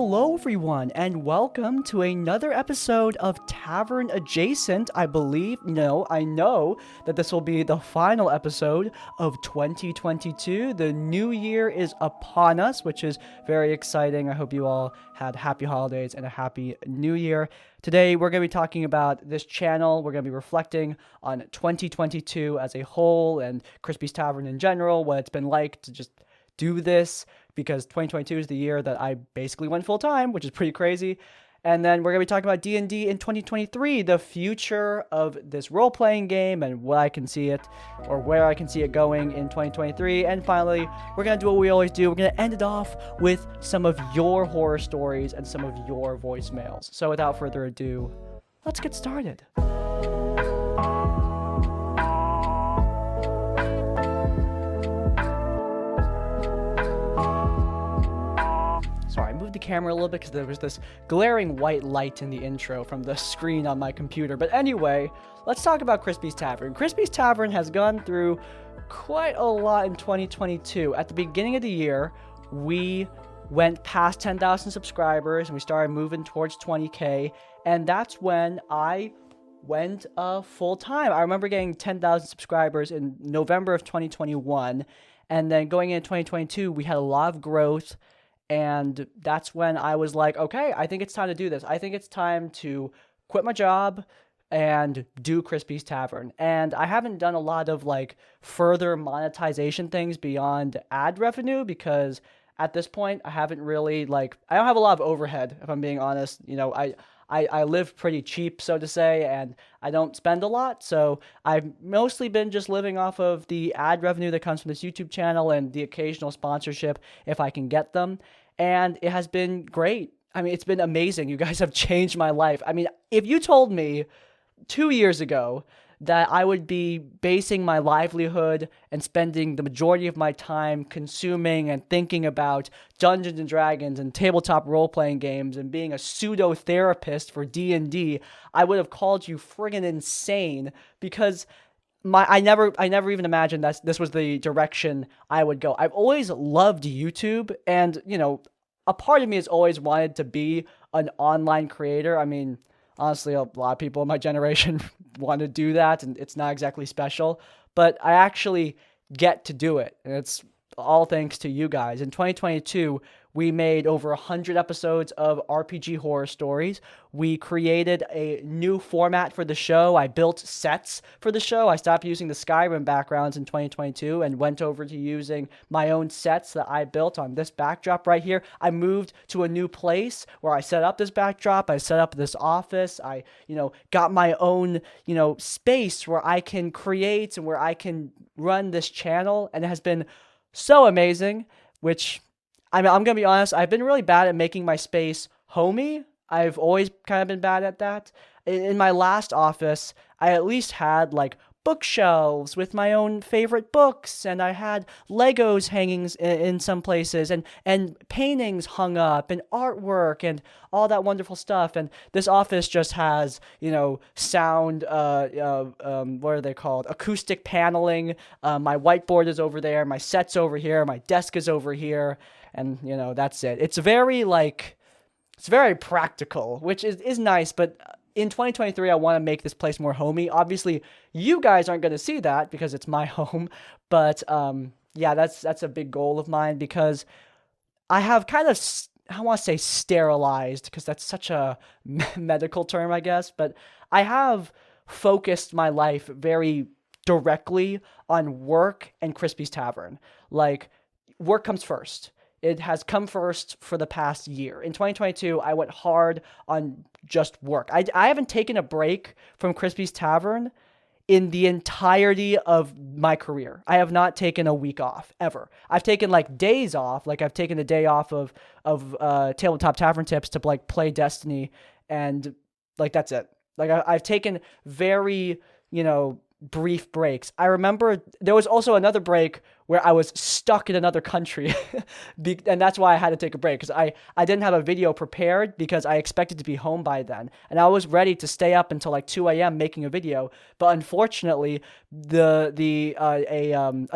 Hello everyone, and welcome to another episode of Tavern Adjacent. I know that this will be the final episode of 2022. The new year is upon us, which is very exciting. I hope you all had happy holidays and a happy new year. Today, we're going to be talking about this channel. We're going to be reflecting on 2022 as a whole and Crispy's Tavern in general, what it's been like to just do this, because 2022 is the year that I basically went full-time, which is pretty crazy. And then we're going to be talking about D&D in 2023, the future of this role-playing game and what I can see it, or where I can see it going in 2023. And finally, we're going to do what we always do. We're going to end it off with some of your horror stories and some of your voicemails. So without further ado, let's get started. Sorry, I moved the camera a little bit because there was this glaring white light in the intro from the screen on my computer. But anyway, let's talk about Crispy's Tavern. Crispy's Tavern has gone through quite a lot in 2022. At the beginning of the year, we went past 10,000 subscribers and we started moving towards 20K. And that's when I went full-time. I remember getting 10,000 subscribers in November of 2021. And then going into 2022, we had a lot of growth. And that's when I was like, okay, I think it's time to do this. I think it's time to quit my job and do Crispy's Tavern. And I haven't done a lot of further monetization things beyond ad revenue, because at this point I haven't really I don't have a lot of overhead, if I'm being honest. I live pretty cheap, so to say, and I don't spend a lot. So I've mostly been just living off of the ad revenue that comes from this YouTube channel and the occasional sponsorship if I can get them. And it has been great. I mean, it's been amazing. You guys have changed my life. I mean, if you told me 2 years ago that I would be basing my livelihood and spending the majority of my time consuming and thinking about Dungeons and Dragons and tabletop role-playing games and being a pseudo-therapist for D&D, I would have called you friggin' insane, because I never even imagined that this was the direction I would go. I've always loved YouTube, and a part of me has always wanted to be an online creator. I mean, honestly, a lot of people in my generation want to do that, and it's not exactly special, but I actually get to do it, and it's all thanks to you guys. In 2022, we made over 100 episodes of RPG horror stories. We created a new format for the show. I built sets for the show. I stopped using the Skyrim backgrounds in 2022 and went over to using my own sets that I built on this backdrop right here. I moved to a new place where I set up this backdrop. I set up this office. I, got my own, space where I can create and where I can run this channel. And it has been so amazing, which, I'm going to be honest, I've been really bad at making my space homey. I've always kind of been bad at that. In my last office, I at least had bookshelves with my own favorite books, and I had Legos hanging in some places, and paintings hung up, and artwork, and all that wonderful stuff. And this office just has, sound, what are they called? Acoustic paneling. My whiteboard is over there, my set's over here, my desk is over here, and, that's it. It's very, it's very practical, which is nice, but in 2023, I want to make this place more homey. Obviously, you guys aren't going to see that because it's my home, but yeah, that's a big goal of mine, because I have kind of, I want to say sterilized, because that's such a medical term, I guess, but I have focused my life very directly on work and Crispy's Tavern. Work comes first. It has come first for the past year. In 2022, I went hard on just work. I haven't taken a break from Crispy's Tavern in the entirety of my career. I have not taken a week off, ever. I've taken days off. I've taken a day off of Tabletop Tavern Tips to play Destiny, and that's it. I've taken very, brief breaks. I remember there was also another break where I was stuck in another country, and that's why I had to take a break, because I didn't have a video prepared because I expected to be home by then, and I was ready to stay up until like 2 a.m. making a video, but unfortunately, a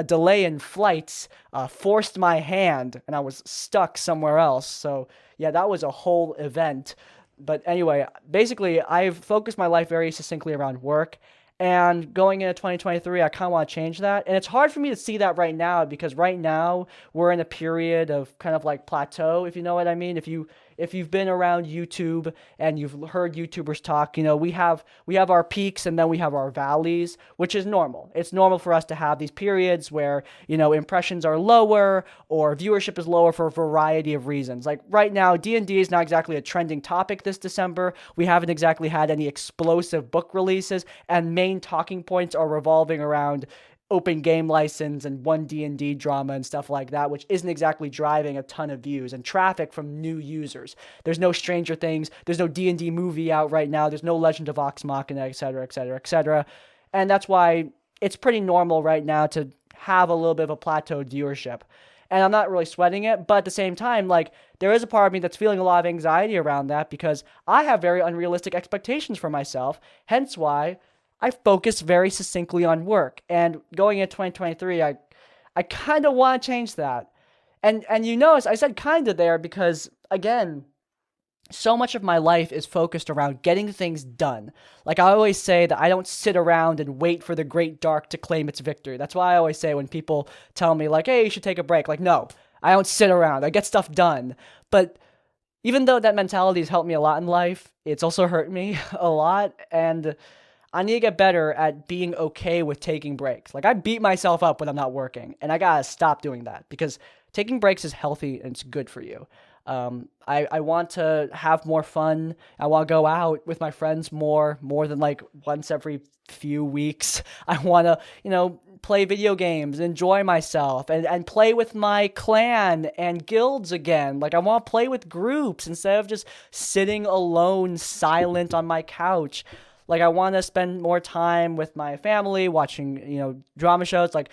delay in flights forced my hand, and I was stuck somewhere else. So yeah, that was a whole event. But anyway, basically, I've focused my life very succinctly around work. And going into 2023, I kind of want to change that. And it's hard for me to see that right now, because right now we're in a period of kind of like plateau, if you know what I mean. If you've been around YouTube and you've heard YouTubers talk, we have our peaks and then we have our valleys, which is normal. It's normal for us to have these periods where, impressions are lower or viewership is lower for a variety of reasons. Like right now, D&D is not exactly a trending topic this December. We haven't exactly had any explosive book releases, and main talking points are revolving around open game license and one D&D drama and stuff like that, which isn't exactly driving a ton of views and traffic from new users. There's no Stranger Things, there's no D&D movie out right now, there's no Legend of Vox Machina, etc., etc., etc. And that's why it's pretty normal right now to have a little bit of a plateaued viewership. And I'm not really sweating it, but at the same time, like, there is a part of me that's feeling a lot of anxiety around that, because I have very unrealistic expectations for myself, hence why I focus very succinctly on work. And going into 2023, I kind of want to change that. And you notice I said kind of there because, again, so much of my life is focused around getting things done. Like I always say that I don't sit around and wait for the great dark to claim its victory. That's why I always say when people tell me like, hey, you should take a break. Like, no, I don't sit around. I get stuff done. But even though that mentality has helped me a lot in life, it's also hurt me a lot. And I need to get better at being okay with taking breaks. Like I beat myself up when I'm not working, and I gotta stop doing that, because taking breaks is healthy and it's good for you. I want to have more fun. I want to go out with my friends more than like once every few weeks. I want to, play video games, enjoy myself, and play with my clan and guilds again. Like I want to play with groups instead of just sitting alone, silent on my couch. Like, I want to spend more time with my family watching, drama shows. Like,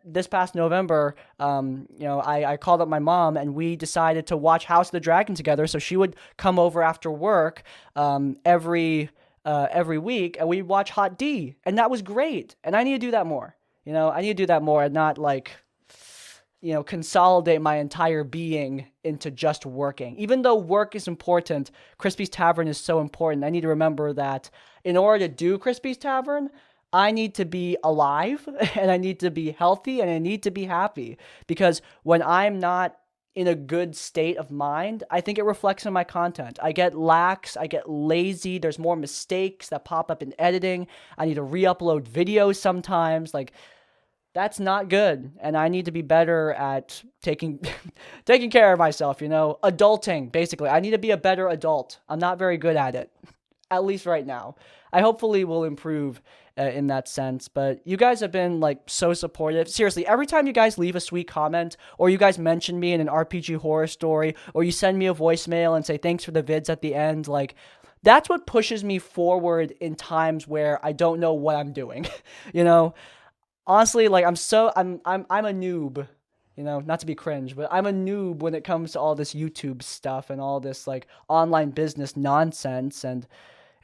this past November, I called up my mom and we decided to watch House of the Dragon together. So she would come over after work every week, and we'd watch Hot D. And that was great. And I need to do that more. I need to do that more and not, like, consolidate my entire being into just working. Even though work is important, Crispy's Tavern is so important. I need to remember that in order to do Crispy's Tavern, I need to be alive, and I need to be healthy, and I need to be happy. Because when I'm not in a good state of mind, I think it reflects in my content. I get lax, I get lazy, there's more mistakes that pop up in editing. I need to re-upload videos sometimes. Like, that's not good, and I need to be better at taking care of myself, adulting, basically. I need to be a better adult. I'm not very good at it, at least right now. I hopefully will improve in that sense, but you guys have been, like, so supportive. Seriously, every time you guys leave a sweet comment, or you guys mention me in an RPG horror story, or you send me a voicemail and say thanks for the vids at the end, like, that's what pushes me forward in times where I don't know what I'm doing, Honestly, like, I'm a noob, not to be cringe, but I'm a noob when it comes to all this YouTube stuff and all this, like, online business nonsense. And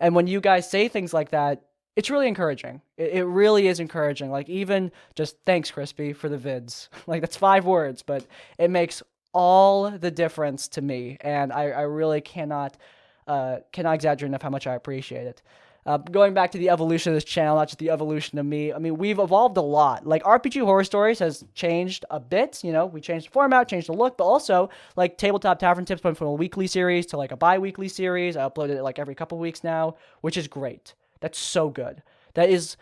when you guys say things like that, it's really encouraging. It really is encouraging. Like, even just thanks, Crispy, for the vids. Like, that's 5 words, but it makes all the difference to me. And I really cannot exaggerate enough how much I appreciate it. Going back to the evolution of this channel, not just the evolution of me. I mean, we've evolved a lot. Like, RPG Horror Stories has changed a bit. We changed the format, changed the look, but also, like, Tabletop Tavern Tips went from a weekly series to, like, a bi-weekly series. I uploaded it, like, every couple weeks now, which is great. That's so good. That is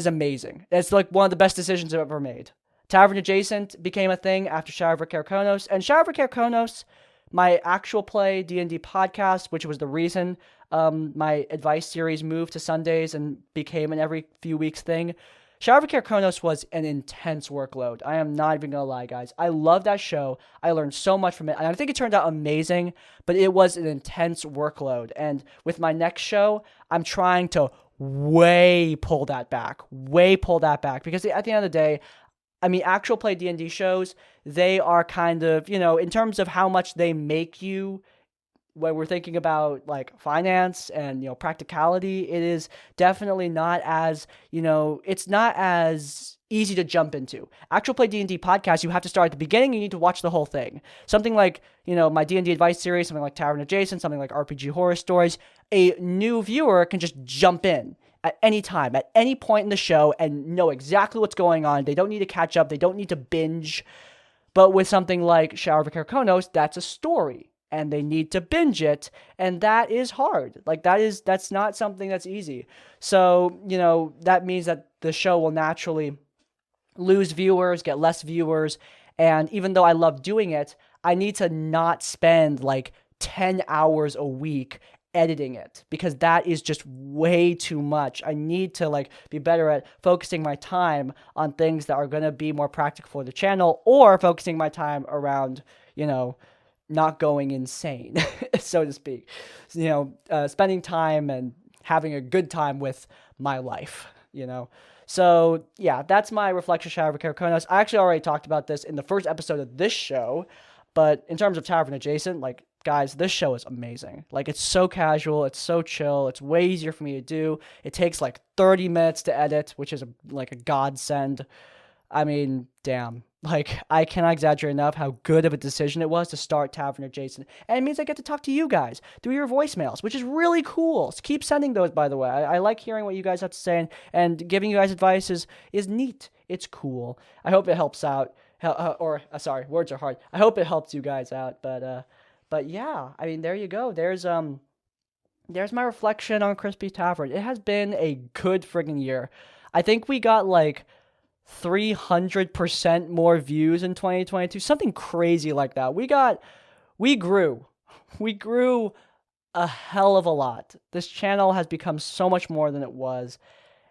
amazing. That's, like, one of the best decisions I've ever made. Tavern Adjacent became a thing after Shadow of Carconos, and Shadow of Carconos, my actual play D&D podcast, which was the reason my advice series moved to Sundays and became an every few weeks thing. Shadow of Carconos was an intense workload. I am not even gonna lie, guys. I love that show. I learned so much from it, and I think it turned out amazing, but it was an intense workload. And with my next show, I'm trying to way pull that back. Way pull that back. Because at the end of the day, I mean, actual play D&D shows, they are kind of, in terms of how much they make you, when we're thinking about like finance and practicality, it is definitely not as it's not as easy to jump into. Actual play D&D podcast, you have to start at the beginning. You need to watch the whole thing. Something like my D&D advice series, something like Tavern Adjacent, something like RPG horror stories. A new viewer can just jump in at any time, at any point in the show, and know exactly what's going on. They don't need to catch up. They don't need to binge. But with something like Shower of Carconos, that's a story, and they need to binge it, and that is hard. Like, that's not something that's easy. So, that means that the show will naturally lose viewers, get less viewers, and even though I love doing it, I need to not spend like 10 hours a week editing it, because that is just way too much. I need to like be better at focusing my time on things that are going to be more practical for the channel, or focusing my time around, not going insane, so to speak. Spending time and having a good time with my life, So, yeah, that's my reflection shower of Carconos. I actually already talked about this in the first episode of this show, but in terms of Tavern Adjacent, like, guys, this show is amazing. Like, it's so casual, it's so chill, it's way easier for me to do. It takes like 30 minutes to edit, which is like a godsend. I mean, damn. Like, I cannot exaggerate enough how good of a decision it was to start Tavern Adjacent. And it means I get to talk to you guys through your voicemails, which is really cool. So keep sending those, by the way. I like hearing what you guys have to say, and giving you guys advice is neat. It's cool. I hope it helps out. Sorry, words are hard. I hope it helps you guys out. But yeah, I mean, there you go. There's my reflection on Crispy's Tavern. It has been a good friggin' year. I think we got like 300% more views in 2022, something crazy like that. We grew a hell of a lot. This channel has become so much more than it was,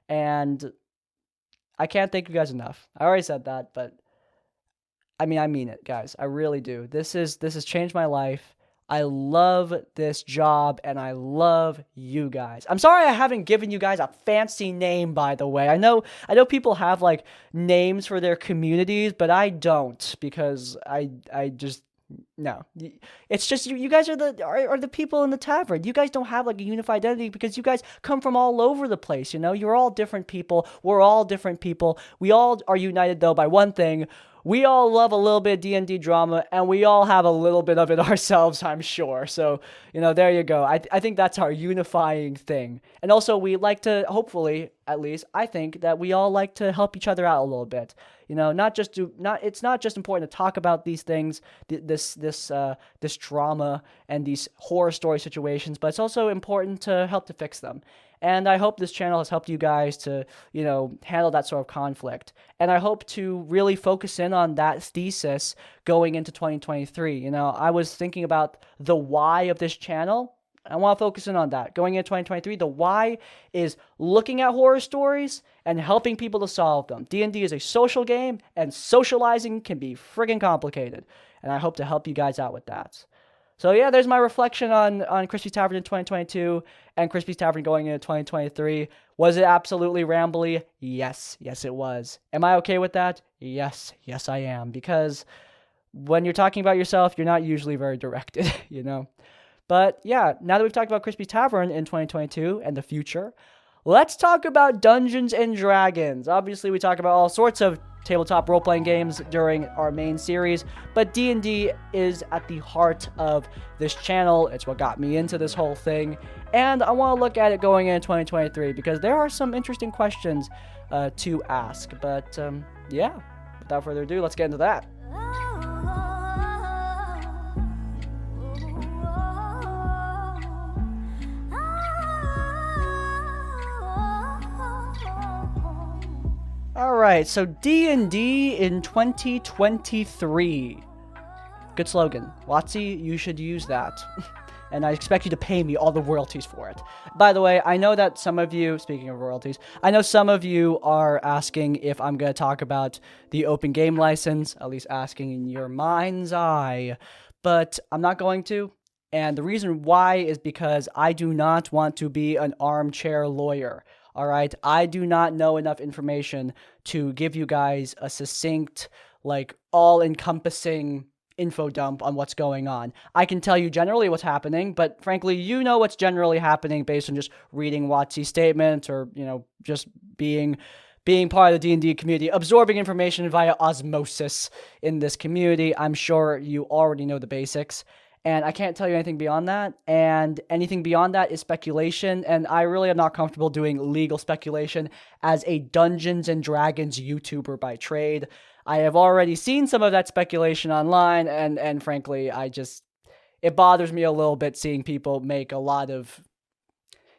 and I can't thank you guys enough. I already said that, but I mean it, guys. I really do. This has changed my life. I love this job, and I love you guys. I'm sorry I haven't given you guys a fancy name, by the way. I know people have like names for their communities, but I don't, because I just no. It's just you guys are the people in the tavern. You guys don't have like a unified identity because you guys come from all over the place, You're all different people. We're all different people. We all are united though by one thing. We all love a little bit of D&D drama, and we all have a little bit of it ourselves, I'm sure. So, there you go. I think that's our unifying thing. And also, we like to, hopefully, at least, I think that we all like to help each other out a little bit. It's not just important to talk about these things, this drama and these horror story situations, but it's also important to help to fix them. And I hope this channel has helped you guys to, handle that sort of conflict. And I hope to really focus in on that thesis going into 2023. I was thinking about the why of this channel. I want to focus in on that. Going into 2023, the why is looking at horror stories and helping people to solve them. D&D is a social game, and socializing can be friggin' complicated. And I hope to help you guys out with that. So yeah, there's my reflection on Crispy's Tavern in 2022 and Crispy's Tavern going into 2023. Was it absolutely rambly? Yes, it was. Am I okay with that? Yes, I am. Because when you're talking about yourself, you're not usually very directed, But yeah, now that we've talked about Crispy's Tavern in 2022 and the future, let's talk about Dungeons and Dragons. Obviously, we talk about all sorts of tabletop role-playing games during our main series, but D&D is at the heart of this channel. It's what got me into this whole thing, and I want to look at it going into 2023 because there are some interesting questions to ask. But yeah, without further ado, let's get into that. Alright, so D&D in 2023. Good slogan. WotC, you should use that. And I expect you to pay me all the royalties for it. By the way, I know that some of you, speaking of royalties, I know some of you are asking if I'm going to talk about the open game license, at least asking in your mind's eye. But I'm not going to. And the reason why is because I do not want to be an armchair lawyer. All right. I do not know enough information to give you guys a succinct, like all encompassing info dump on what's going on. I can tell you generally what's happening, but frankly, you know what's generally happening based on just reading WotC's statement or, just being part of the D&D community, absorbing information via osmosis in this community. I'm sure you already know the basics. And I can't tell you anything beyond that. And anything beyond that is speculation. And I really am not comfortable doing legal speculation as a Dungeons and Dragons YouTuber by trade. I have already seen some of that speculation online. And frankly, it bothers me a little bit seeing people make a lot of,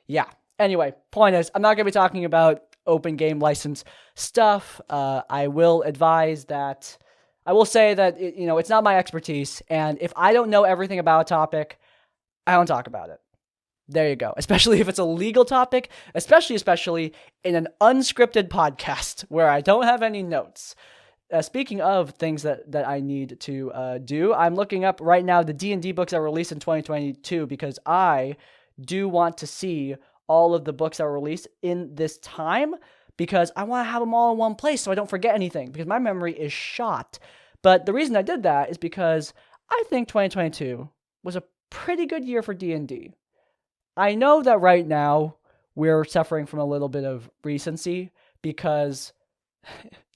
yeah. Anyway, point is, I'm not going to be talking about open game license stuff. I will say that it's not my expertise, and if I don't know everything about a topic, I don't talk about it. There you go. Especially if it's a legal topic, especially in an unscripted podcast where I don't have any notes. Speaking of things that I need to do, I'm looking up right now the D&D books that were released in 2022 because I do want to see all of the books that were released in this time because I want to have them all in one place so I don't forget anything because my memory is shot. But the reason I did that is because I think 2022 was a pretty good year for D&D. I know that right now we're suffering from a little bit of recency because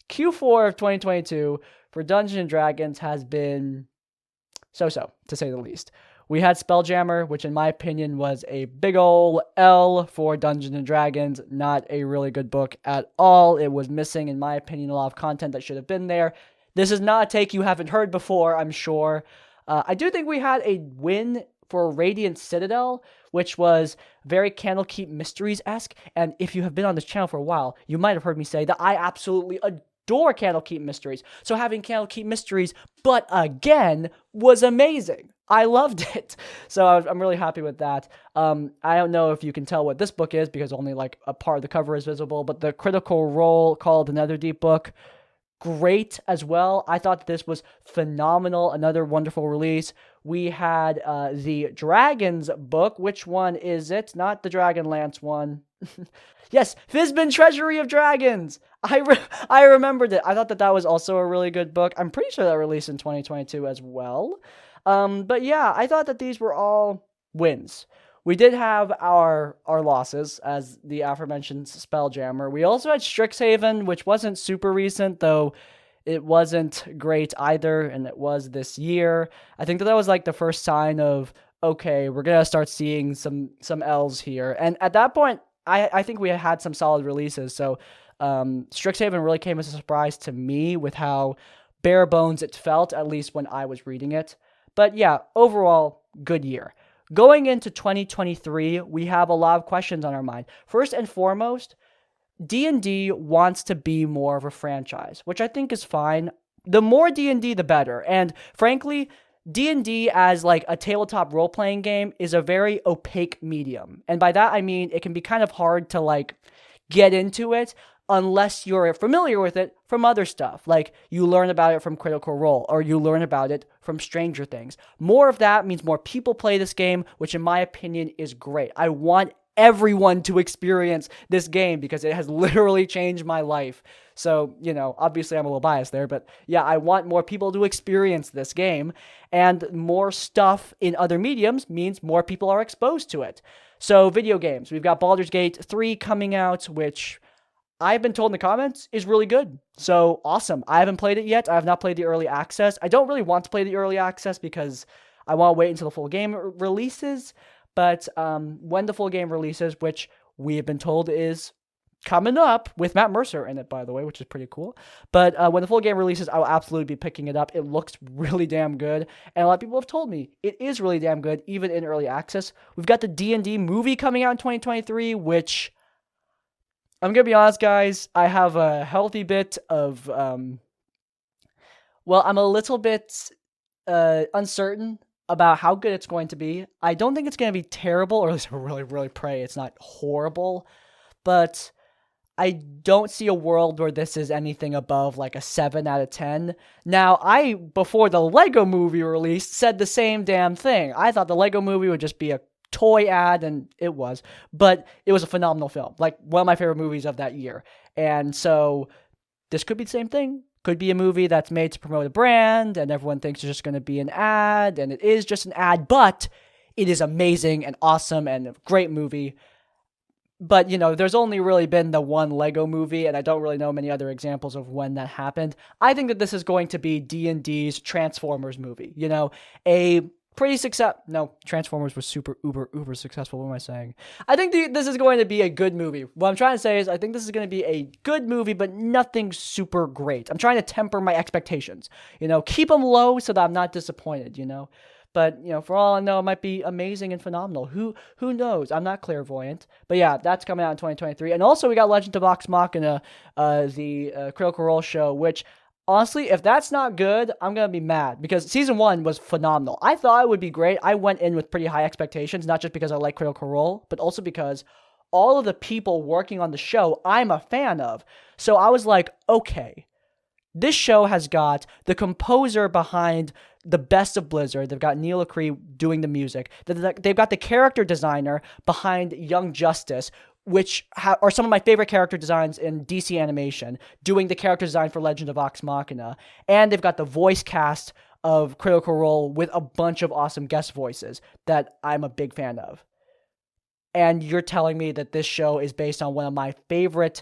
Q4 of 2022 for Dungeons & Dragons has been so-so, to say the least. We had Spelljammer, which in my opinion was a big ol' L for Dungeons & Dragons. Not a really good book at all. It was missing, in my opinion, a lot of content that should have been there. This is not a take you haven't heard before, I'm sure. I do think we had a win for Radiant Citadel, which was very Candlekeep Mysteries-esque. And if you have been on this channel for a while, you might have heard me say that I absolutely adore Candlekeep Mysteries. So having Candlekeep Mysteries, but again, was amazing. I loved it. So I'm really happy with that. I don't know if you can tell what this book is because only like a part of the cover is visible, but the Critical Role called Another Deep book, great as well. I thought this was phenomenal. Another wonderful release. We had the Dragons book. Which one is it? Not the Dragonlance one. Yes, Fizbin Treasury of Dragons. I remembered it. I thought that was also a really good book. I'm pretty sure that released in 2022 as well. But yeah, I thought that these were all wins. We did have our losses, as the aforementioned Spelljammer. We also had Strixhaven, which wasn't super recent, though it wasn't great either, and it was this year. I think that was like the first sign of, okay, we're going to start seeing some L's here. And at that point, I think we had some solid releases, so Strixhaven really came as a surprise to me with how bare bones it felt, at least when I was reading it. But yeah, overall, good year. Going into 2023, we have a lot of questions on our mind. First and foremost, D&D wants to be more of a franchise, which I think is fine. The more D&D, the better. And frankly, D&D as like a tabletop role-playing game is a very opaque medium. And by that, I mean it can be kind of hard to like get into it unless you're familiar with it from other stuff. Like you learn about it from Critical Role or you learn about it from Stranger Things. More of that means more people play this game, which in my opinion is great. I want everyone to experience this game because it has literally changed my life. So, obviously I'm a little biased there, but yeah, I want more people to experience this game, and more stuff in other mediums means more people are exposed to it. So video games, we've got Baldur's Gate 3 coming out, which I've been told in the comments is really good. So awesome. I haven't played it yet. I have not played the early access. I don't really want to play the early access because I want to wait until the full game releases. But when the full game releases, which we have been told is coming up with Matt Mercer in it, by the way, which is pretty cool. But when the full game releases, I will absolutely be picking it up. It looks really damn good. And a lot of people have told me it is really damn good, even in early access. We've got the D&D movie coming out in 2023, which I'm going to be honest, guys, I have a healthy bit of, I'm a little bit uncertain about how good it's going to be. I don't think it's going to be terrible, or at least I really, really pray it's not horrible, but I don't see a world where this is anything above like a 7 out of 10. Now, before the Lego movie released, said the same damn thing. I thought the Lego movie would just be a toy ad, and it was. But it was a phenomenal film. Like, one of my favorite movies of that year. And so, this could be the same thing. Could be a movie that's made to promote a brand, and everyone thinks it's just going to be an ad, and it is just an ad, but it is amazing and awesome and a great movie. But, there's only really been the one Lego movie, and I don't really know many other examples of when that happened. I think that this is going to be D&D's Transformers movie. A pretty no, Transformers was super, uber successful. What am I saying? I think this is going to be a good movie. What I'm trying to say is I think this is going to be a good movie, but nothing super great. I'm trying to temper my expectations. Keep them low so that I'm not disappointed, But, for all I know, it might be amazing and phenomenal. Who knows? I'm not clairvoyant. But yeah, that's coming out in 2023. And also, we got Legend of Vox Machina, the Critical Role show, which, honestly, if that's not good, I'm going to be mad. Because Season 1 was phenomenal. I thought it would be great. I went in with pretty high expectations, not just because I like Critical Role, but also because all of the people working on the show, I'm a fan of. So I was like, okay, this show has got the composer behind the best of Blizzard. They've got Neil Acree doing the music. They've got the character designer behind Young Justice, which are some of my favorite character designs in DC animation, doing the character design for Legend of Vox Machina. And they've got the voice cast of Critical Role with a bunch of awesome guest voices that I'm a big fan of. And you're telling me that this show is based on one of my favorite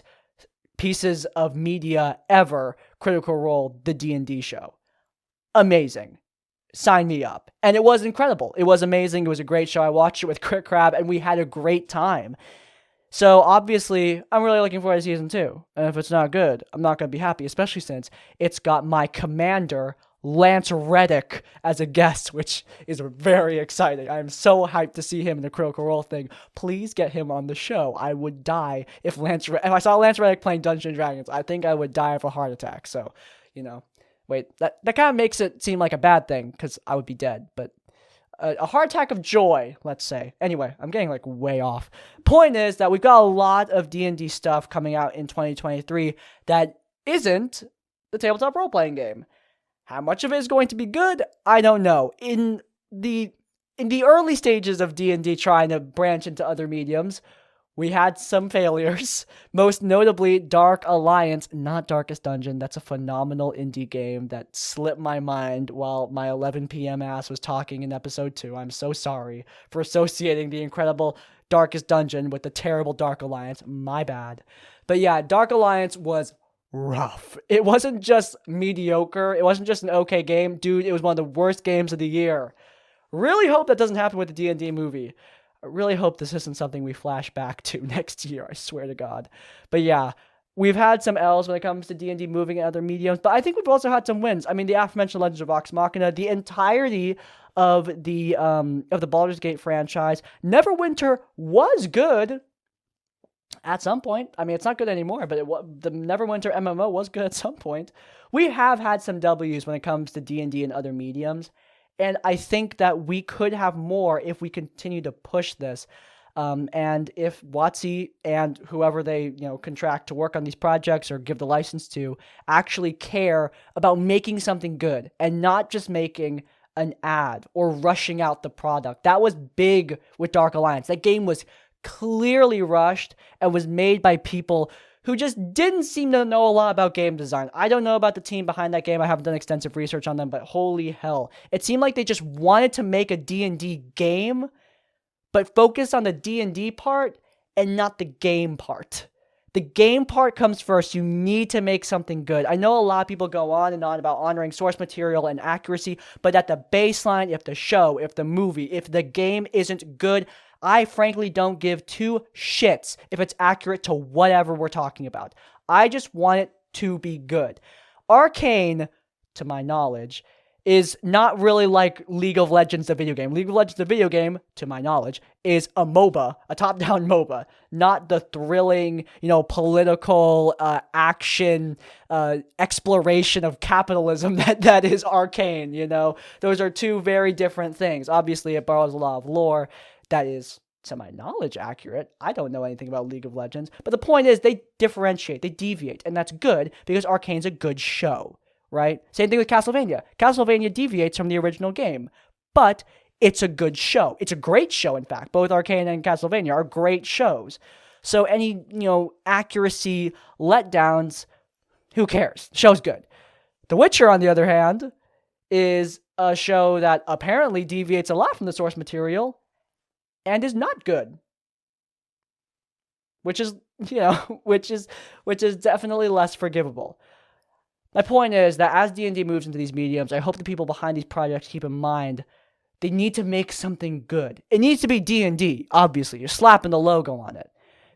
pieces of media ever, Critical Role, the D&D show. Amazing. Sign me up. And it was incredible. It was amazing. It was a great show. I watched it with Crit Crab, and we had a great time. So, obviously, I'm really looking forward to Season 2. And if it's not good, I'm not going to be happy, especially since it's got my commander, Lance Reddick, as a guest, which is very exciting. I'm so hyped to see him in the Critical Role thing. Please get him on the show. I would die if I saw Lance Reddick playing Dungeons & Dragons. I think I would die of a heart attack. So, wait, that kind of makes it seem like a bad thing, because I would be dead, but a heart attack of joy, let's say. Anyway, I'm getting way off. Point is that we've got a lot of D&D stuff coming out in 2023 that isn't the tabletop role-playing game. How much of it is going to be good? I don't know. In the early stages of D&D trying to branch into other mediums, we had some failures, most notably Dark Alliance, not Darkest Dungeon. That's a phenomenal indie game that slipped my mind while my 11 p.m. ass was talking in episode 2. I'm so sorry for associating the incredible Darkest Dungeon with the terrible Dark Alliance. My bad. But yeah, Dark Alliance was rough. It wasn't just mediocre. It wasn't just an okay game. Dude, it was one of the worst games of the year. Really hope that doesn't happen with the D&D movie. I really hope this isn't something we flash back to next year, I swear to God. But yeah, we've had some L's when it comes to D&D moving and other mediums, but I think we've also had some wins. I mean, the aforementioned Legends of Vox Machina, the entirety of the Baldur's Gate franchise. Neverwinter was good at some point. I mean, it's not good anymore, but the Neverwinter MMO was good at some point. We have had some W's when it comes to D&D and other mediums. And I think that we could have more if we continue to push this. And if WotC and whoever they contract to work on these projects or give the license to actually care about making something good and not just making an ad or rushing out the product. That was big with Dark Alliance. That game was clearly rushed and was made by people who just didn't seem to know a lot about game design. I don't know about the team behind that game. I haven't done extensive research on them, but holy hell. It seemed like they just wanted to make a D&D game, but focus on the D&D part and not the game part. The game part comes first. You need to make something good. I know a lot of people go on and on about honoring source material and accuracy, but at the baseline, if the show, if the movie, if the game isn't good, I frankly don't give two shits if it's accurate to whatever we're talking about. I just want it to be good. Arcane, to my knowledge, is not really like League of Legends, the video game. League of Legends, the video game, to my knowledge, is a MOBA, a top-down MOBA, not the thrilling, political action exploration of capitalism that is Arcane. Those are two very different things. Obviously, it borrows a lot of lore that is to my knowledge, accurate. I don't know anything about League of Legends. But the point is, they differentiate, they deviate, and that's good because Arcane's a good show, right? Same thing with Castlevania. Castlevania deviates from the original game, but it's a good show. It's a great show, in fact. Both Arcane and Castlevania are great shows. So any, accuracy letdowns, who cares? The show's good. The Witcher, on the other hand, is a show that apparently deviates a lot from the source material and is not good. Which is, which is definitely less forgivable. My point is that as D&D moves into these mediums, I hope the people behind these projects keep in mind they need to make something good. It needs to be D&D, obviously. You're slapping the logo on it.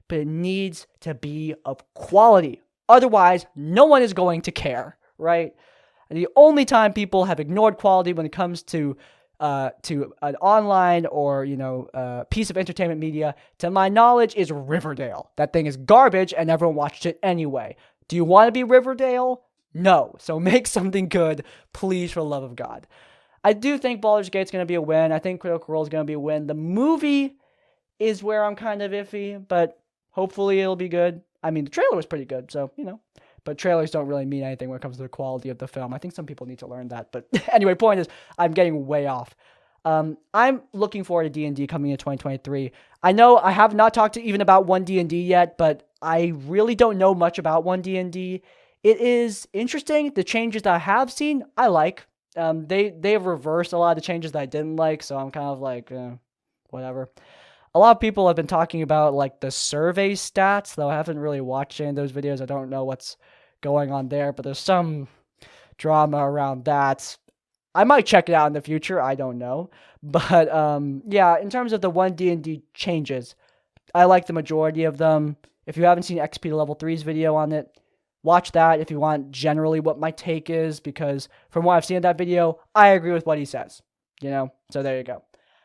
But it needs to be of quality. Otherwise, no one is going to care, right? And the only time people have ignored quality when it comes to an online or, piece of entertainment media, to my knowledge, is Riverdale. That thing is garbage and everyone watched it anyway. Do you want to be Riverdale? No. So make something good, please, for the love of God. I do think Baldur's Gate's going to be a win. I think Critical Role is going to be a win. The movie is where I'm kind of iffy, but hopefully it'll be good. I mean, the trailer was pretty good, so, But trailers don't really mean anything when it comes to the quality of the film. I think some people need to learn that. But anyway, point is, I'm getting way off. I'm looking forward to D&D coming in 2023. I know I have not talked even about 1D&D yet, but I really don't know much about 1D&D. It is interesting. The changes that I have seen, I like. They've reversed a lot of the changes that I didn't like, so I'm kind of like, whatever. A lot of people have been talking about, like, the survey stats, though I haven't really watched any of those videos. I don't know what's going on there, but there's some drama around that. I might check it out in the future. I don't know. But, yeah, in terms of the 1D&D changes, I like the majority of them. If you haven't seen XP to Level 3's video on it, watch that if you want generally what my take is, because from what I've seen in that video, I agree with what he says. So there you go.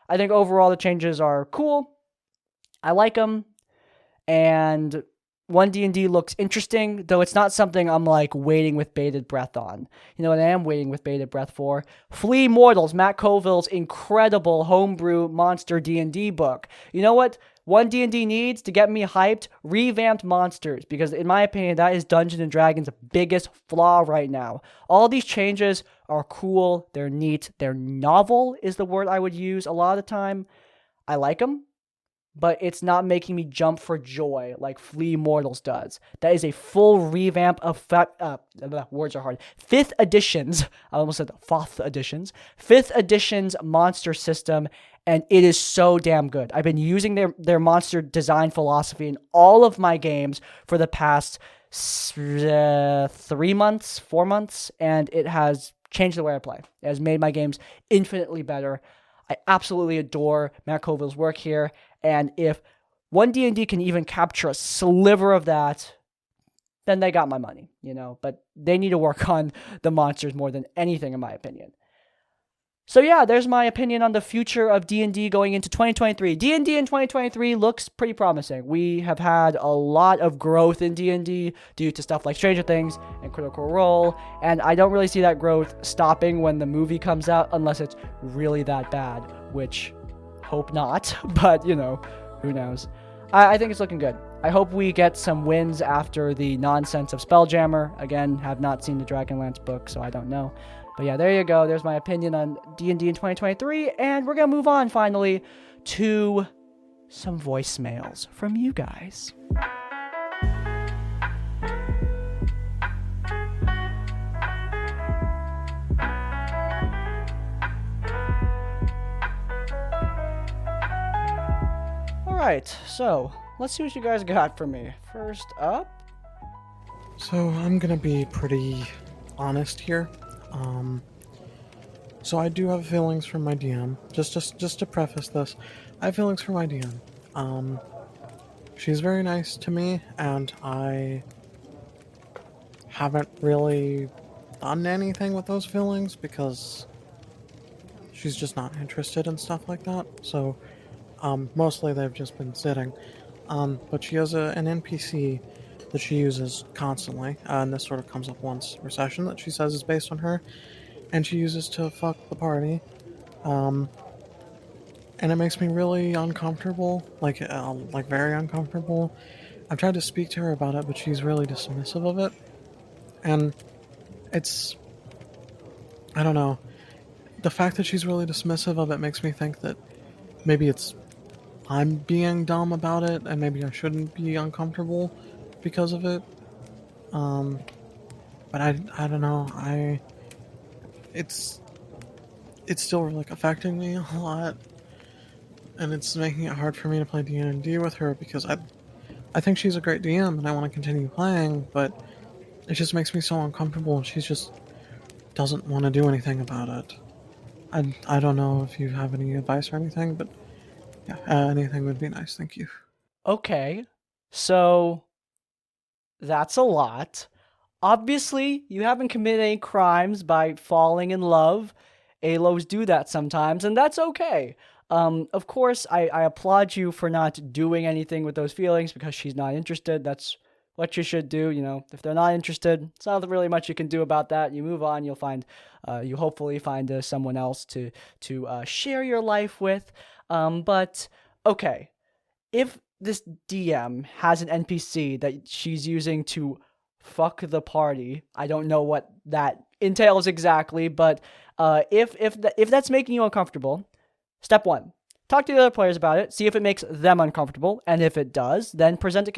I think overall the changes are cool. I like them, and 1D&D looks interesting, though it's not something I'm, like, waiting with bated breath on. You know what I am waiting with bated breath for? Flee Mortals, Matt Colville's incredible homebrew monster D&D book. You know what 1D&D needs to get me hyped? Revamped monsters, because in my opinion, that is Dungeons & Dragons' biggest flaw right now. All these changes are cool, they're neat, they're novel is the word I would use a lot of the time. I like them. But it's not making me jump for joy like Flee Mortals does. That is a full revamp of words are hard. 5th editions. I almost said 4th editions. 5th editions monster system, and it is so damn good. I've been using their monster design philosophy in all of my games for the past 3 months, 4 months, and it has changed the way I play. It has made my games infinitely better. I absolutely adore Matt Colville's work here, and if 1D&D can even capture a sliver of that, then they got my money, But they need to work on the monsters more than anything, in my opinion. So yeah, there's my opinion on the future of D&D going into 2023. D&D in 2023 looks pretty promising. We have had a lot of growth in D&D due to stuff like Stranger Things and Critical Role, and I don't really see that growth stopping when the movie comes out unless it's really that bad, which hope not, but who knows. I think it's looking good. I hope we get some wins after the nonsense of Spelljammer. Again, have not seen the Dragonlance book, so I don't know. But yeah, there you go. There's my opinion on D&D in 2023. And we're going to move on, finally, to some voicemails from you guys. All right, so let's see what you guys got for me. First up. So I'm going to be pretty honest here. So I do have feelings for my DM. Just to preface this, I have feelings for my DM. She's very nice to me, and I haven't really done anything with those feelings because she's just not interested in stuff like that. So, mostly they've just been sitting. But she has an NPC that she uses constantly, and this sort of comes up once per session that she says is based on her, and she uses to fuck the party. and it makes me really uncomfortable, like very uncomfortable. I've tried to speak to her about it, but she's really dismissive of it, and it's I don't know. The fact that she's really dismissive of it makes me think that maybe I'm being dumb about it, and maybe I shouldn't be uncomfortable because of it. Um, but I don't know. It's it's still like affecting me a lot, and it's making it hard for me to play D&D with her because I think she's a great DM and I want to continue playing, but it just makes me so uncomfortable, and she just doesn't want to do anything about it. I don't know if you have any advice or anything, but yeah, anything would be nice. Thank you. Okay, so that's a lot. Obviously, you haven't committed any crimes by falling in love. ALOs do that sometimes, and that's okay. Of course, I applaud you for not doing anything with those feelings because she's not interested. That's what you should do. You know, if they're not interested, it's not really much you can do about that. You move on. You'll find, you hopefully find someone else to share your life with. But okay, if this DM has an NPC that she's using to fuck the party, I don't know what that entails exactly, but if that's making you uncomfortable, step one, talk to the other players about it, see if it makes them uncomfortable, and if it does, then present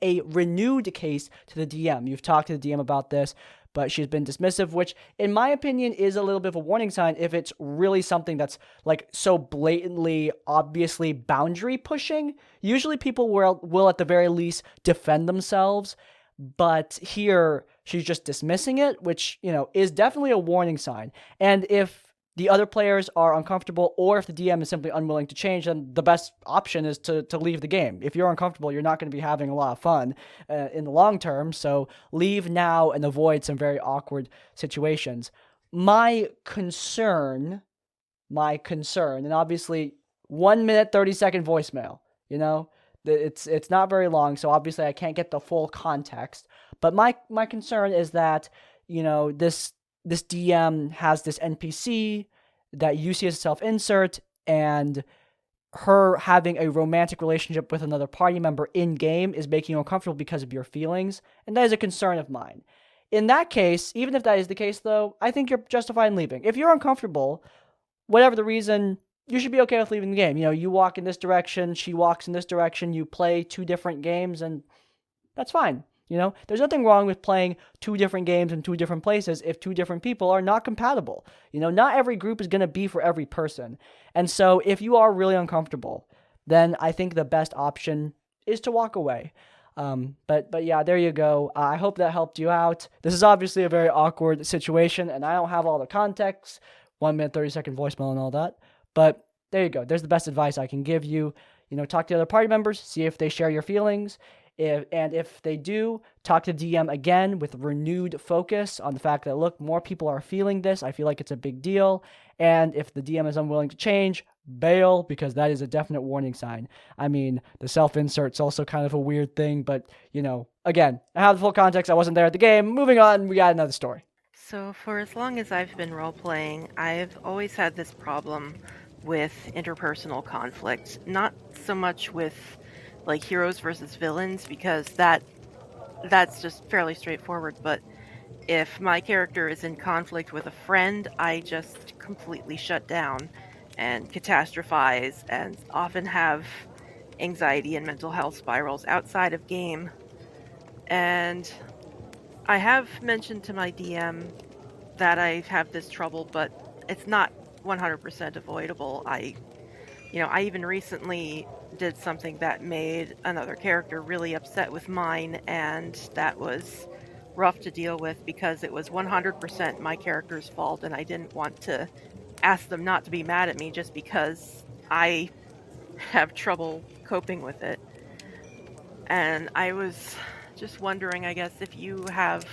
a renewed case to the DM. You've talked to the DM about this, but she's been dismissive, which, in my opinion, is a little bit of a warning sign if it's really something that's like so blatantly, obviously boundary pushing. Usually people will at the very least defend themselves, but here she's just dismissing it, which, you know, is definitely a warning sign. And if the other players are uncomfortable, or if the DM is simply unwilling to change, then the best option is to leave the game. If you're uncomfortable, you're not going to be having a lot of fun in the long term, so leave now and avoid some very awkward situations. My concern, and obviously 1 minute, 30-second voicemail, you know, it's not very long, so obviously I can't get the full context, but my concern is that, you know, this DM has this NPC that you see as a self-insert, and her having a romantic relationship with another party member in-game is making you uncomfortable because of your feelings, and that is a concern of mine. In that case, even if that is the case, though, I think you're justified in leaving. If you're uncomfortable, whatever the reason, you should be okay with leaving the game. You know, you walk in this direction, she walks in this direction, you play two different games, and that's fine. You know, there's nothing wrong with playing two different games in two different places if two different people are not compatible. You know, not every group is going to be for every person. And so if you are really uncomfortable, then I think the best option is to walk away. But yeah, there you go. I hope that helped you out. This is obviously a very awkward situation, and I don't have all the context, 1 minute, 30-second voicemail and all that. But there you go. There's the best advice I can give you. You know, talk to the other party members, see if they share your feelings. If they do, talk to DM again with renewed focus on the fact that, look, more people are feeling this. I feel like it's a big deal. And if the DM is unwilling to change, bail, because that is a definite warning sign. I mean, the self-insert's also kind of a weird thing, but, you know, again, I have the full context. I wasn't there at the game. Moving on, we got another story. So, for as long as I've been role playing, I've always had this problem with interpersonal conflict. Not so much with like heroes versus villains, because that's just fairly straightforward, but if my character is in conflict with a friend, I just completely shut down and catastrophize and often have anxiety and mental health spirals outside of game. And I have mentioned to my DM that I have this trouble, but it's not 100% avoidable. I even recently did something that made another character really upset with mine, and that was rough to deal with because it was 100% my character's fault, and I didn't want to ask them not to be mad at me just because I have trouble coping with it. And I was just wondering, I guess, if you have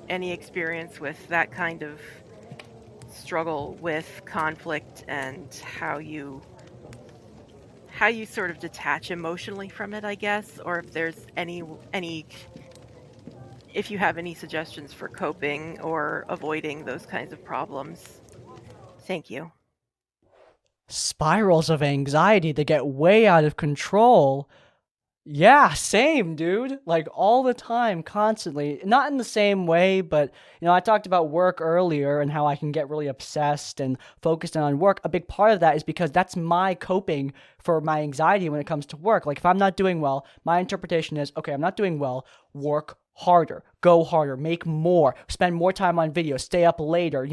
any experience with that kind of struggle with conflict and how you sort of detach emotionally from it, I guess, or if there's any if you have any suggestions for coping or avoiding those kinds of problems. Thank you. spirals of anxiety that get way out of control. Yeah, same, dude. Like all the time, constantly. Not in the same way, but I talked about work earlier and how I can get really obsessed and focused on work. A big part of that is because that's my coping for my anxiety when it comes to work. Like if I'm not doing well, my interpretation is, okay, I'm not doing well, work harder, go harder, make more, spend more time on video, stay up later,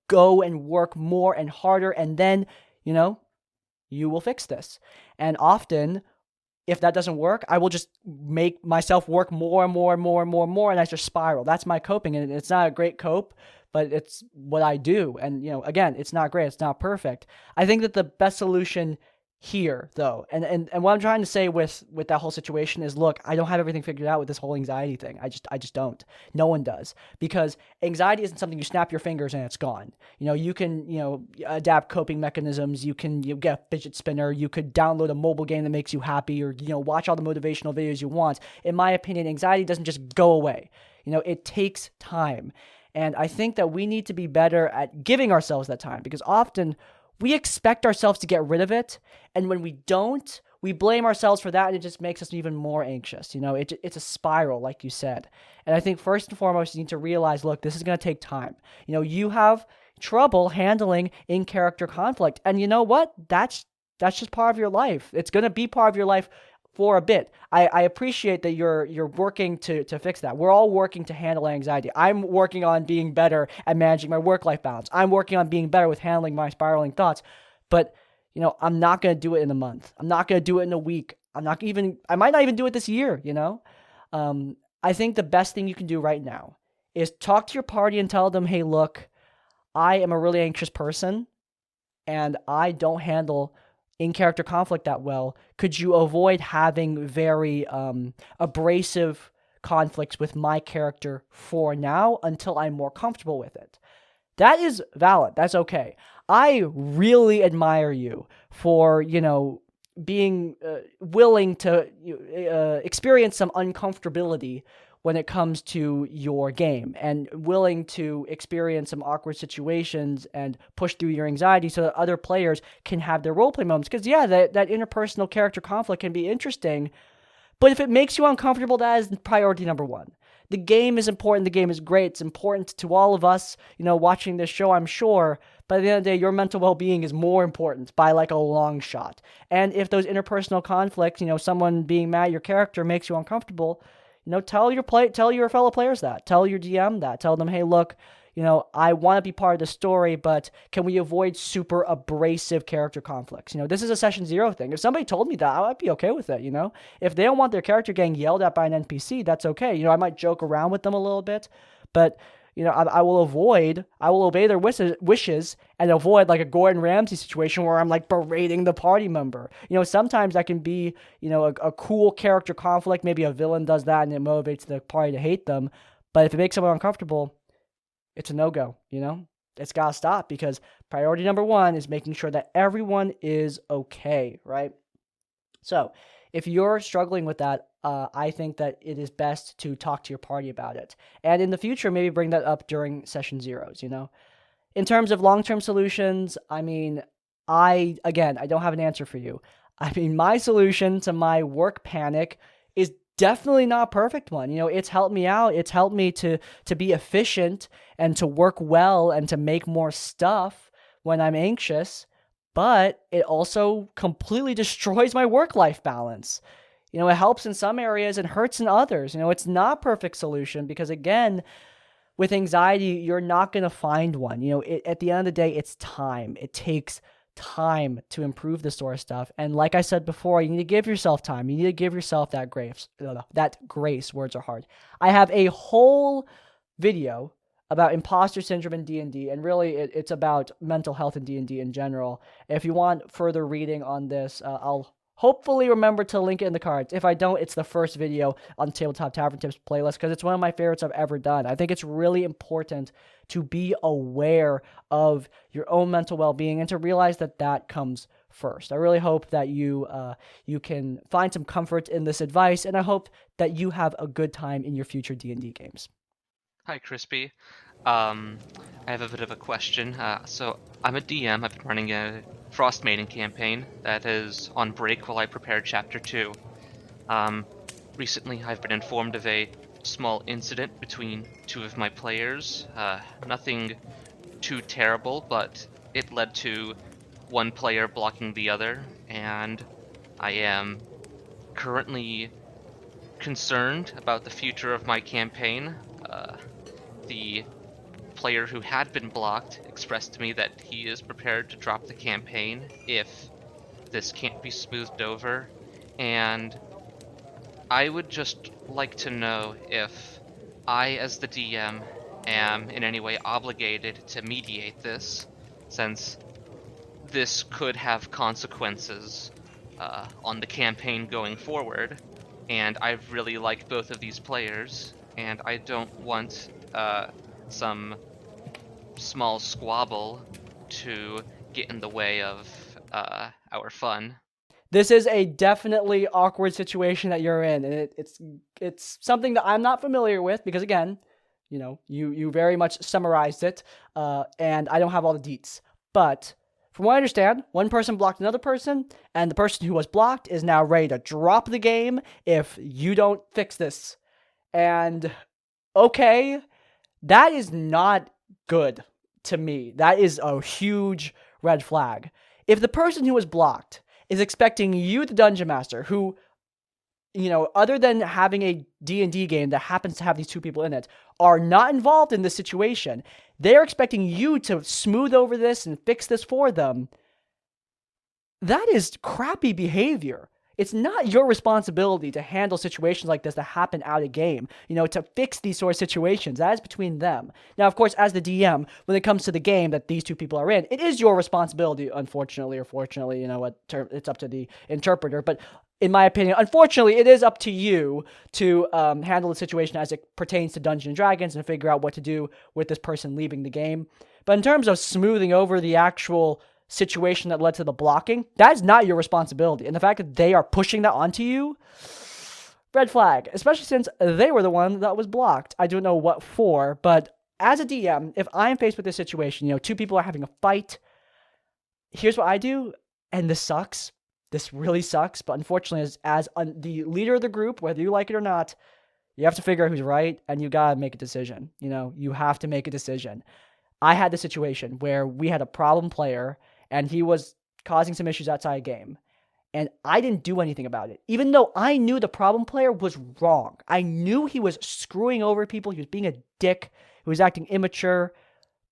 go and work more and harder, and then, you will fix this. And often if that doesn't work, I will just make myself work more and more and more and more and more, and I just spiral. That's my coping, and it's not a great cope, but it's what I do. And again, it's not great, it's not perfect. I think that the best solution here, though, and what I'm trying to say with that whole situation is, look, I don't have everything figured out with this whole anxiety thing. I just don't. No one does, because anxiety isn't something you snap your fingers and it's gone. You can adapt coping mechanisms. You can get a fidget spinner. You could download a mobile game that makes you happy, or watch all the motivational videos you want. In my opinion, anxiety doesn't just go away. It takes time, and I think that we need to be better at giving ourselves that time, because often we expect ourselves to get rid of it, and when we don't, we blame ourselves for that, and it just makes us even more anxious. It's a spiral, like you said. And I think first and foremost, you need to realize, look, this is going to take time. You have trouble handling in-character conflict, and you know what? That's just part of your life. It's going to be part of your life for a bit. I appreciate that you're working to fix that. We're all working to handle anxiety. I'm working on being better at managing my work-life balance. I'm working on being better with handling my spiraling thoughts. But, I'm not going to do it in a month. I'm not going to do it in a week. I might not even do it this year, I think the best thing you can do right now is talk to your party and tell them, hey, look, I am a really anxious person and I don't handle in-character conflict that well. Could you avoid having very abrasive conflicts with my character for now until I'm more comfortable with it? That is valid. That's okay. I really admire you for, being willing to experience some uncomfortability when it comes to your game, and willing to experience some awkward situations and push through your anxiety so that other players can have their roleplay moments. Because, yeah, that interpersonal character conflict can be interesting, but if it makes you uncomfortable, that is priority number one. The game is important. The game is great. It's important to all of us, watching this show, I'm sure. But at the end of the day, your mental well-being is more important by like a long shot. And if those interpersonal conflicts, someone being mad at your character makes you uncomfortable, tell your fellow players that. Tell your DM that. Tell them, hey, look, I want to be part of the story, but can we avoid super abrasive character conflicts? This is a session 0 thing. If somebody told me that, I would be okay with it, If they don't want their character getting yelled at by an NPC, that's okay. I might joke around with them a little bit, but, I will obey their wishes and avoid like a Gordon Ramsay situation where I'm like berating the party member. Sometimes that can be, a cool character conflict. Maybe a villain does that and it motivates the party to hate them. But if it makes someone uncomfortable, it's a no-go, It's got to stop, because priority number one is making sure that everyone is okay, right? So if you're struggling with that, I think that it is best to talk to your party about it. And in the future, maybe bring that up during session 0s, In terms of long-term solutions, I don't have an answer for you. My solution to my work panic is definitely not a perfect one. It's helped me out. It's helped me to be efficient and to work well and to make more stuff when I'm anxious, but it also completely destroys my work-life balance. It helps in some areas and hurts in others. It's not a perfect solution because, again, with anxiety, you're not going to find one. At the end of the day, it's time. It takes time to improve this sort of stuff. And like I said before, you need to give yourself time. You need to give yourself that grace. Words are hard. I have a whole video about imposter syndrome in D&D, and really it's about mental health in D&D in general. If you want further reading on this, I'll hopefully remember to link it in the cards. If I don't, it's the first video on the Tabletop Tavern Tips playlist, because it's one of my favorites I've ever done. I think it's really important to be aware of your own mental well-being and to realize that comes first. I really hope that you can find some comfort in this advice, and I hope that you have a good time in your future D&D games. Hi, Crispy. I have a bit of a question. So I'm a DM. I've been running Frostmaiden campaign that is on break while I prepare Chapter 2. Recently, I've been informed of a small incident between two of my players. Nothing too terrible, but it led to one player blocking the other, and I am currently concerned about the future of my campaign. The player who had been blocked expressed to me that he is prepared to drop the campaign if this can't be smoothed over, and I would just like to know if I, as the DM, am in any way obligated to mediate this, since this could have consequences on the campaign going forward, and I really like both of these players, and I don't want some small squabble to get in the way of our fun. This is a definitely awkward situation that you're in, and it's something that I'm not familiar with because, again, you very much summarized it, and I don't have all the deets. But from what I understand, one person blocked another person, and the person who was blocked is now ready to drop the game if you don't fix this. And okay, that is not good to me. That is a huge red flag. If the person who was blocked is expecting you, the dungeon master, who, other than having a D&D game that happens to have these two people in it, are not involved in this situation, they're expecting you to smooth over this and fix this for them. That is crappy behavior. It's not your responsibility to handle situations like this that happen out of game, to fix these sort of situations. That is between them. Now, of course, as the DM, when it comes to the game that these two people are in, it is your responsibility, unfortunately or fortunately, it's up to the interpreter. But in my opinion, unfortunately, it is up to you to handle the situation as it pertains to Dungeons & Dragons and figure out what to do with this person leaving the game. But in terms of smoothing over the actual situation that led to the blocking, that is not your responsibility. And the fact that they are pushing that onto you, red flag, especially since they were the one that was blocked. I don't know what for, but as a DM, if I'm faced with this situation, two people are having a fight, here's what I do, and this sucks. This really sucks, but unfortunately, as the leader of the group, whether you like it or not, you have to figure out who's right, and you gotta make a decision. You have to make a decision. I had the situation where we had a problem player, and he was causing some issues outside of game. And I didn't do anything about it. Even though I knew the problem player was wrong. I knew he was screwing over people. He was being a dick. He was acting immature.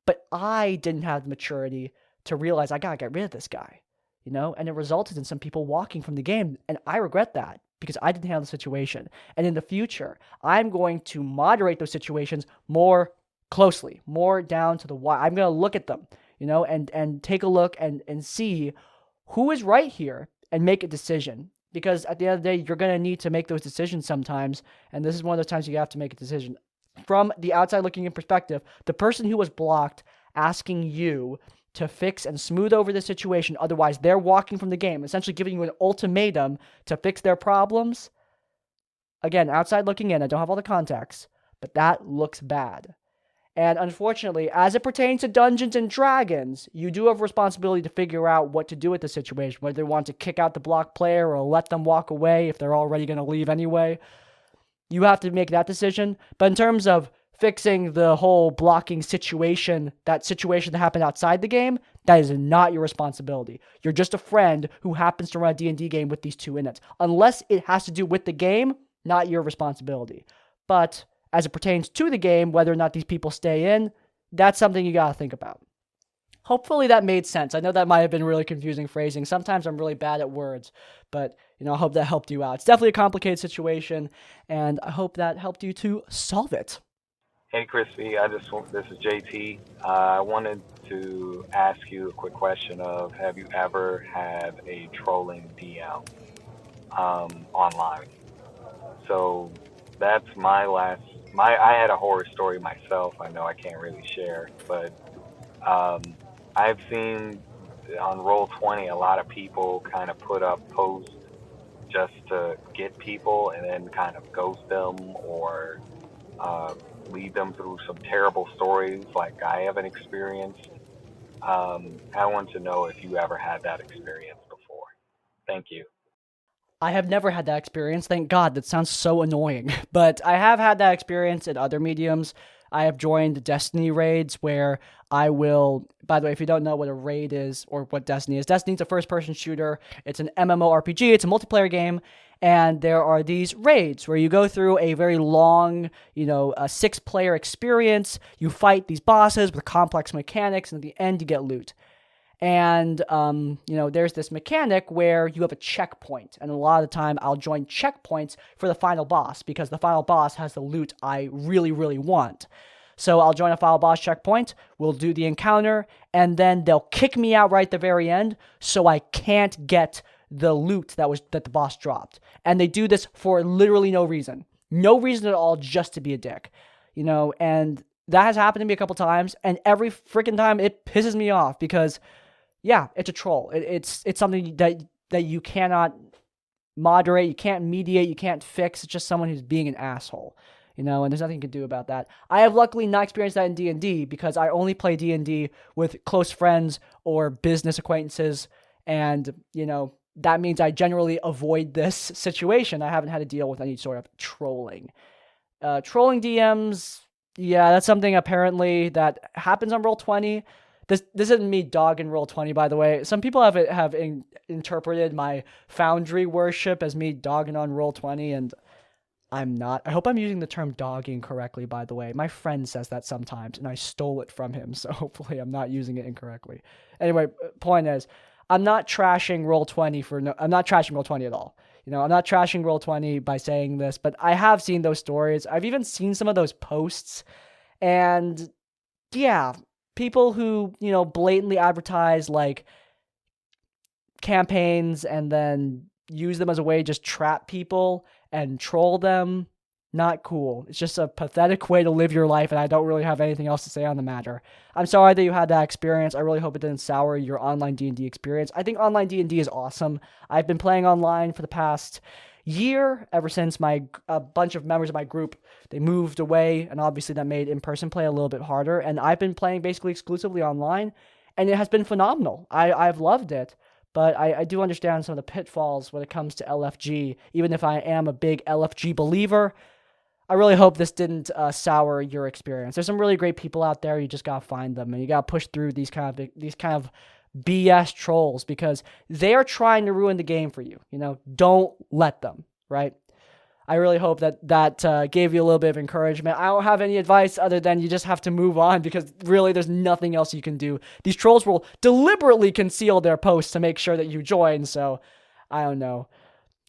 But I didn't have the maturity to realize I gotta get rid of this guy. And it resulted in some people walking from the game. And I regret that because I didn't handle the situation. And in the future, I'm going to moderate those situations more closely, more down to the why. I'm going to look at them, and take a look and see who is right here and make a decision. Because at the end of the day, you're going to need to make those decisions sometimes. And this is one of those times you have to make a decision. From the outside looking in perspective, the person who was blocked asking you to fix and smooth over the situation, otherwise they're walking from the game, essentially giving you an ultimatum to fix their problems. Again, outside looking in, I don't have all the context, but that looks bad. And unfortunately, as it pertains to Dungeons & Dragons, you do have a responsibility to figure out what to do with the situation, whether they want to kick out the block player or let them walk away if they're already going to leave anyway. You have to make that decision. But in terms of fixing the whole blocking situation that happened outside the game, that is not your responsibility. You're just a friend who happens to run a D&D game with these two in it. Unless it has to do with the game, not your responsibility. But as it pertains to the game, whether or not these people stay in, that's something you gotta think about. Hopefully that made sense. I know that might have been really confusing phrasing. Sometimes I'm really bad at words, but I hope that helped you out. It's definitely a complicated situation, and I hope that helped you to solve it. Hey, Crispy. This is JT. I wanted to ask you a quick question of, have you ever had a trolling DM online? So that's I had a horror story myself. I know I can't really share, but I've seen on Roll20 a lot of people kind of put up posts just to get people and then kind of ghost them or lead them through some terrible stories like I haven't experienced. I want to know if you ever had that experience before. Thank you. I have never had that experience. Thank God. That sounds so annoying. But I have had that experience in other mediums. I have joined Destiny raids where I will, by the way, if you don't know what a raid is or what Destiny is, Destiny's a first-person shooter. It's an MMORPG. It's a multiplayer game. And there are these raids where you go through a very long, a 6-player experience. You fight these bosses with complex mechanics, and at the end you get loot. And, there's this mechanic where you have a checkpoint. And a lot of the time, I'll join checkpoints for the final boss because the final boss has the loot I really, really want. So I'll join a final boss checkpoint, we'll do the encounter, and then they'll kick me out right at the very end so I can't get the loot that the boss dropped. And they do this for literally no reason. No reason at all, just to be a dick. And that has happened to me a couple times, and every freaking time it pisses me off because... yeah, it's a troll. It's something that you cannot moderate, you can't mediate, you can't fix. It's just someone who's being an asshole, and there's nothing you can do about that. I have luckily not experienced that in D&D because I only play D&D with close friends or business acquaintances, and, that means I generally avoid this situation. I haven't had to deal with any sort of trolling. Trolling DMs, yeah, that's something apparently that happens on Roll20. This isn't me dogging Roll20, by the way. Some people have interpreted my Foundry worship as me dogging on Roll20, and I'm not. I hope I'm using the term dogging correctly, by the way. My friend says that sometimes, and I stole it from him, so hopefully I'm not using it incorrectly. Anyway, point is, I'm not trashing Roll20 I'm not trashing Roll20 at all. I'm not trashing Roll20 by saying this, but I have seen those stories. I've even seen some of those posts, and yeah, people who, blatantly advertise, like, campaigns and then use them as a way to just trap people and troll them, not cool. It's just a pathetic way to live your life, and I don't really have anything else to say on the matter. I'm sorry that you had that experience. I really hope it didn't sour your online D&D experience. I think online D&D is awesome. I've been playing online for the past year, ever since a bunch of members of my group, they moved away, and obviously that made in-person play a little bit harder, and I've been playing basically exclusively online, and it has been phenomenal. I've loved it, but I do understand some of the pitfalls when it comes to LFG. Even if I am a big LFG believer, I really hope this didn't sour your experience. There's some really great people out there. You just gotta find them, and you gotta push through these kind of BS trolls because they are trying to ruin the game for you. Don't let them, right? I really hope that gave you a little bit of encouragement. I don't have any advice other than you just have to move on because really there's nothing else you can do. These trolls will deliberately conceal their posts to make sure that you join, so I don't know.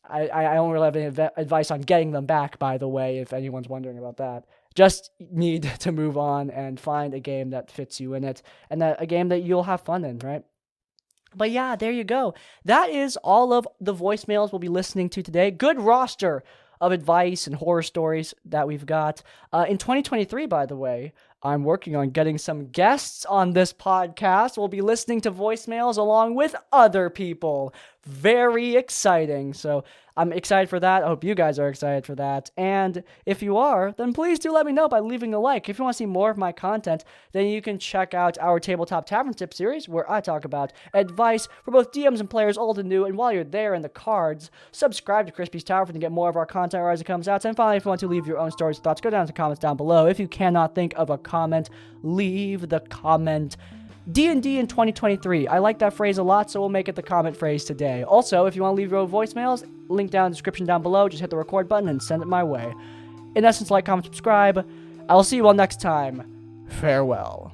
I don't really have any advice on getting them back, by the way, if anyone's wondering about that. Just need to move on and find a game that fits you in it, and a game that you'll have fun in, right? But yeah, there you go. That is all of the voicemails we'll be listening to today. Good roster of advice and horror stories that we've got. In 2023, by the way, I'm working on getting some guests on this podcast. We'll be listening to voicemails along with other people. Very exciting. So I'm excited for that. I hope you guys are excited for that. And if you are, then please do let me know by leaving a like. If you want to see more of my content, then you can check out our Tabletop Tavern Tip series, where I talk about advice for both DMs and players, old and new. And while you're there in the cards, subscribe to Crispy's Tavern to get more of our content as it comes out. And finally, if you want to leave your own stories and thoughts, go down to the comments down below. If you cannot think of a comment, leave the comment. D&D in 2023. I like that phrase a lot, so we'll make it the comment phrase today. Also, if you want to leave your own voicemails, link down in the description down below. Just hit the record button and send it my way. In essence, like, comment, subscribe. I'll see you all next time. Farewell.